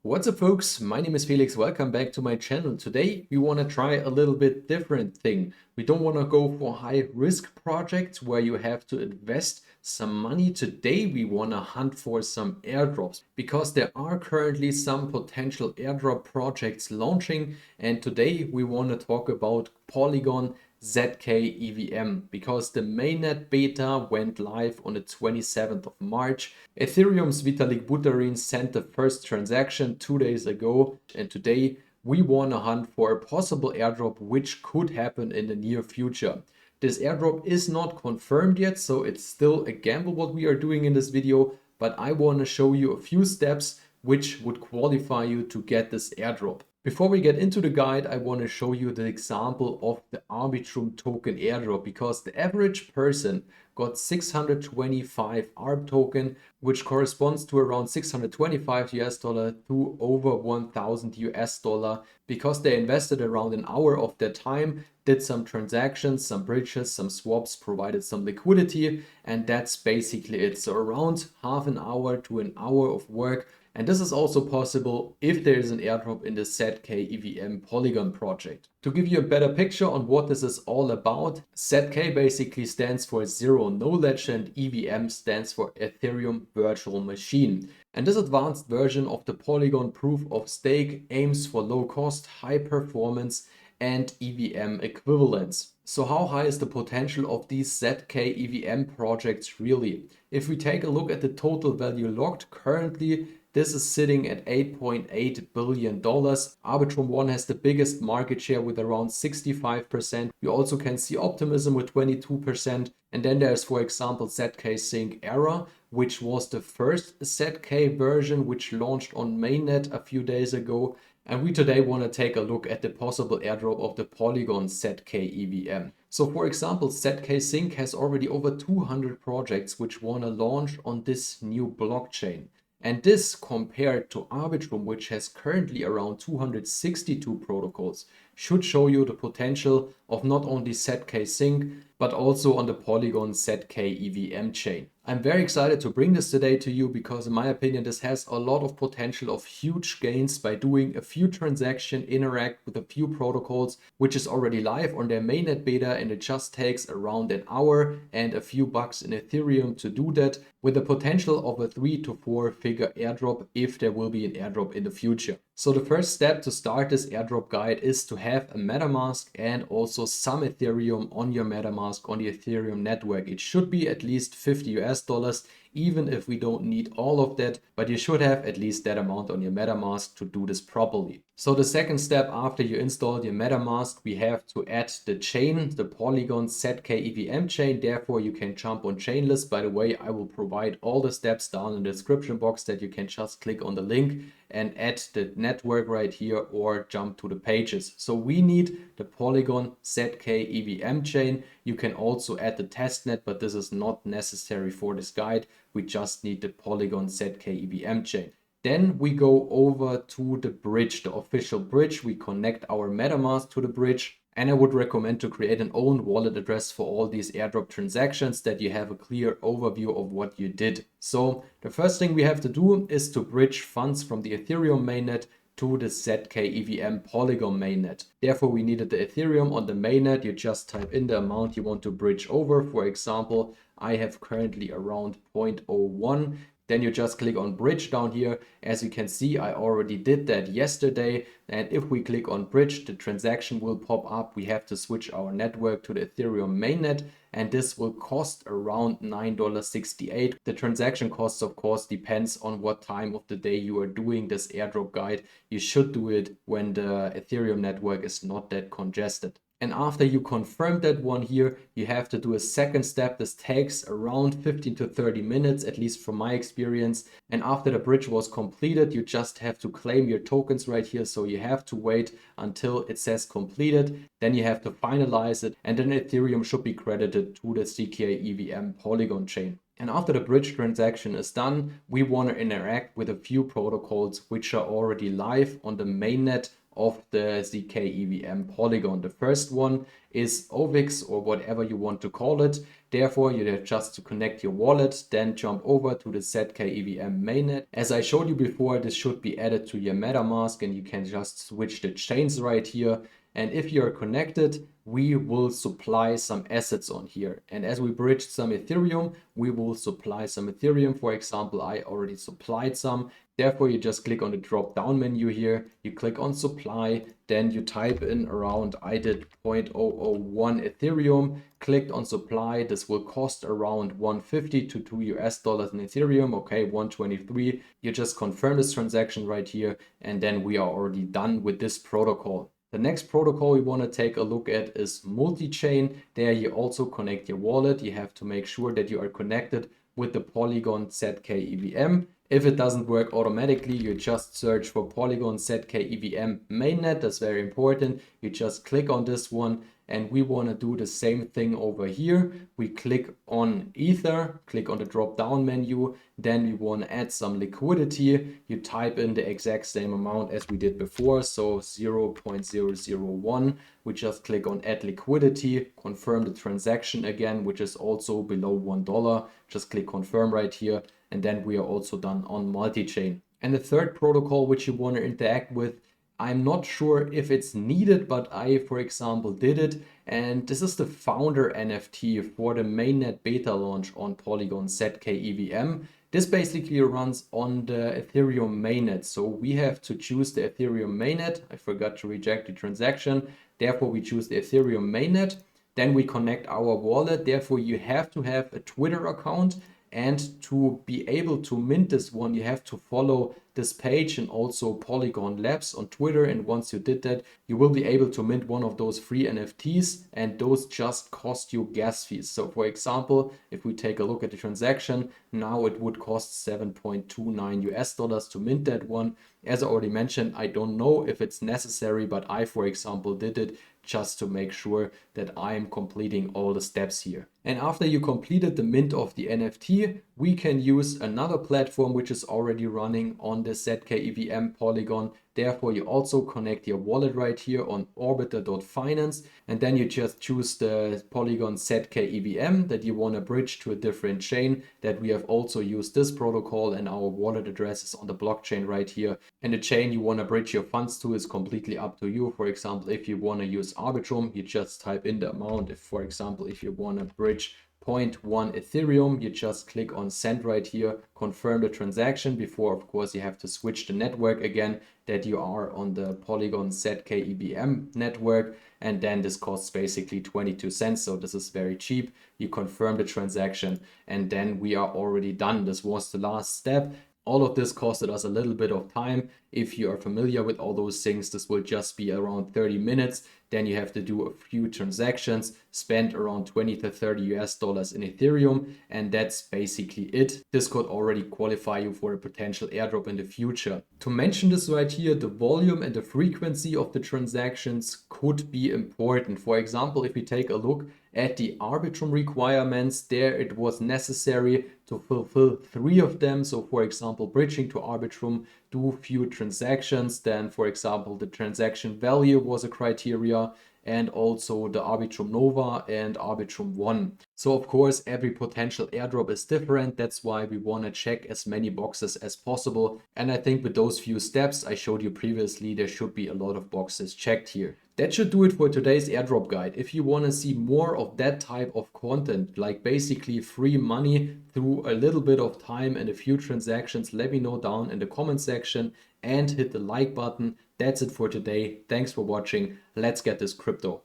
What's up folks, my name is Felix, welcome back to my channel. Today we want to try a little bit different thing. We don't want to go for high risk projects where you have to invest some money. Today we want to hunt for some airdrops because there are currently some potential airdrop projects launching, and today we want to talk about Polygon Zkevm because the mainnet beta went live on the 27th of March. Ethereum's Vitalik Buterin sent the first transaction 2 days ago, and today we want to hunt for a possible airdrop which could happen in the near future. This airdrop is not confirmed yet, so it's still a gamble what we are doing in this video, but I want to show you a few steps which would qualify you to get this airdrop. Before we get into the guide, I want to show you the example of the Arbitrum token airdrop because the average person got 625 ARB token, which corresponds to around 625 US dollar to over 1000 US dollar because they invested around an hour of their time, did some transactions, some bridges, some swaps, provided some liquidity, and that's basically it. So around half an hour to an hour of work. And this is also possible if there is an airdrop in the Zkevm Polygon project. To give you a better picture on what this is all about, ZK basically stands for Zero Knowledge and EVM stands for Ethereum Virtual Machine. And this advanced version of the Polygon proof of stake aims for low cost, high performance and EVM equivalence. So how high is the potential of these Zkevm projects really? If we take a look at the total value locked, currently this is sitting at $8.8 billion. Arbitrum 1 has the biggest market share with around 65%. You also can see Optimism with 22%. And then there's, for example, ZK Sync Era, which was the first ZK version, which launched on mainnet a few days ago. And we today want to take a look at the possible airdrop of the Polygon Zkevm. So for example, ZK Sync has already over 200 projects which want to launch on this new blockchain. And this compared to Arbitrum, which has currently around 262 protocols, should show you the potential of not only ZK Sync, but also on the Polygon Zkevm chain. I'm very excited to bring this today to you because in my opinion, this has a lot of potential of huge gains by doing a few transactions, interact with a few protocols, which is already live on their mainnet beta, and it just takes around an hour and a few bucks in Ethereum to do that, with the potential of a 3 to 4 figure airdrop if there will be an airdrop in the future. So the first step to start this airdrop guide is to have a MetaMask and also some Ethereum on your MetaMask on the Ethereum network. It should be at least 50 US dollars, even if we don't need all of that, but you should have at least that amount on your MetaMask to do this properly. So the second step after you install your MetaMask, we have to add the chain, the Polygon Zkevm chain. Therefore, you can jump on Chainlist. By the way, I will provide all the steps down in the description box that you can just click on the link and add the network right here or jump to the pages. So we need the Polygon Zkevm chain. You can also add the testnet, but this is not necessary for this guide. We just need the Polygon Zkevm chain. Then we go over to the bridge, the official bridge. We connect our MetaMask to the bridge. And I would recommend to create an own wallet address for all these airdrop transactions that you have a clear overview of what you did. So the first thing we have to do is to bridge funds from the Ethereum mainnet to the Zkevm Polygon mainnet. Therefore, we needed the Ethereum on the mainnet. You just type in the amount you want to bridge over. For example, I have currently around 0.01. Then you just click on bridge down here. As you can see, I already did that yesterday. And if we click on bridge, the transaction will pop up. We have to switch our network to the Ethereum mainnet, and this will cost around $9.68. The transaction costs, of course, depends on what time of the day you are doing this airdrop guide. You should do it when the Ethereum network is not that congested. And after you confirm that one here, you have to do a second step. This takes around 15 to 30 minutes, at least from my experience. And after the bridge was completed, you just have to claim your tokens right here. So you have to wait until it says completed. Then you have to finalize it. And then Ethereum should be credited to the Zkevm Polygon chain. And after the bridge transaction is done, we want to interact with a few protocols which are already live on the mainnet of the Zkevm Polygon. The first one is OVIX or whatever you want to call it. Therefore, you have just to connect your wallet, then jump over to the Zkevm mainnet. As I showed you before, this should be added to your MetaMask and you can just switch the chains right here. And if you are connected, we will supply some assets on here. And as we bridged some Ethereum, we will supply some Ethereum. For example, I already supplied some. Therefore, you just click on the drop down menu here. You click on supply, then you type in around, I did 0.001 Ethereum, clicked on supply. This will cost around 150 to $2 in Ethereum. Okay, 123. You just confirm this transaction right here. And then we are already done with this protocol. The next protocol we want to take a look at is multi-chain. There you also connect your wallet. You have to make sure that you are connected with the Polygon Zkevm. If it doesn't work automatically, you just search for Polygon Zkevm mainnet. That's very important. You just click on this one, and we want to do the same thing over here. We click on Ether, click on the drop down menu. Then we want to add some liquidity. You type in the exact same amount as we did before, so 0.001. We just click on add liquidity, confirm the transaction again, which is also below $1. Just click confirm right here. And then we are also done on multi-chain. And the third protocol which you want to interact with, I'm not sure if it's needed, but I, for example, did it. And this is the founder NFT for the mainnet beta launch on Polygon Zkevm. This basically runs on the Ethereum mainnet. So we have to choose the Ethereum mainnet. I forgot to reject the transaction. Therefore, we choose the Ethereum mainnet. Then we connect our wallet. Therefore, you have to have a Twitter account. And to be able to mint this one, you have to follow this page and also Polygon Labs on Twitter. And once you did that, you will be able to mint one of those free NFTs, and those just cost you gas fees. So for example, if we take a look at the transaction, now it would cost $7.29 to mint that one. As I already mentioned, I don't know if it's necessary, but I, for example, did it just to make sure that I'm completing all the steps here. And after you completed the mint of the NFT, we can use another platform which is already running on the Zkevm Polygon. Therefore, you also connect your wallet right here on orbiter.finance, and then you just choose the Polygon Zkevm that you want to bridge to a different chain. That we have also used this protocol, and our wallet address is on the blockchain right here. And the chain you want to bridge your funds to is completely up to you. For example, if you want to use Arbitrum, you just type in the amount. If, for example, if you want to bridge 0.1 Ethereum, you just click on send right here, confirm the transaction. Before, of course, you have to switch the network again, that you are on the Polygon Zkevm network, and then this costs basically 22 cents. So this is very cheap. You confirm the transaction, and then we are already done. This was the last step. All of this costed us a little bit of time. If you are familiar with all those things, this will just be around 30 minutes. Then you have to do a few transactions, spend around 20 to 30 US dollars in Ethereum, and that's basically it. This could already qualify you for a potential airdrop in the future. To mention this right here, the volume and the frequency of the transactions could be important. For example, if we take a look at the Arbitrum requirements, there it was necessary to fulfill 3 of them. So for example, bridging to Arbitrum, do few transactions. Then for example, the transaction value was a criteria, and also the Arbitrum Nova and Arbitrum 1. So of course, every potential airdrop is different. That's why we want to check as many boxes as possible. And I think with those few steps I showed you previously, there should be a lot of boxes checked here. That should do it for today's airdrop guide. If you want to see more of that type of content, like basically free money through a little bit of time and a few transactions, let me know down in the comment section and hit the like button. That's it for today. Thanks for watching. Let's get this crypto.